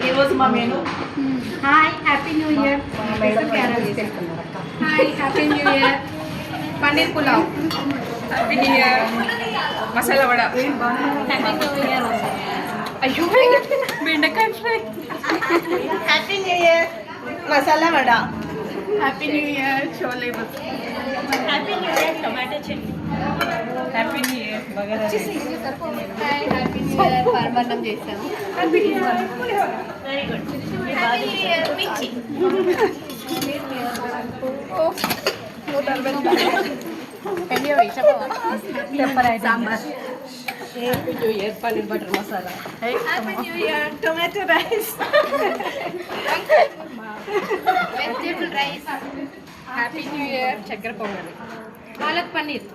ఈరోజు మా menu hi happy new year. Hi happy new year. Paneer pulao. Happy new year. Masala vada. Happy new year. అయ్యో బెండకాయ fry. Happy new year masala vada. Happy new year chole bhature. Happy new year tomato chutney. Happy new year bagara rice. Hi happy new year పరమాన్నం చేశాము. Happy new year. Very good. Happy new year mirchi. Sambar. Happy new year paneer butter masala. Happy new year tomato rice. Vegetable rice. Happy new year చక్కెర పొంగలి. పాలక్ పన్నీర్.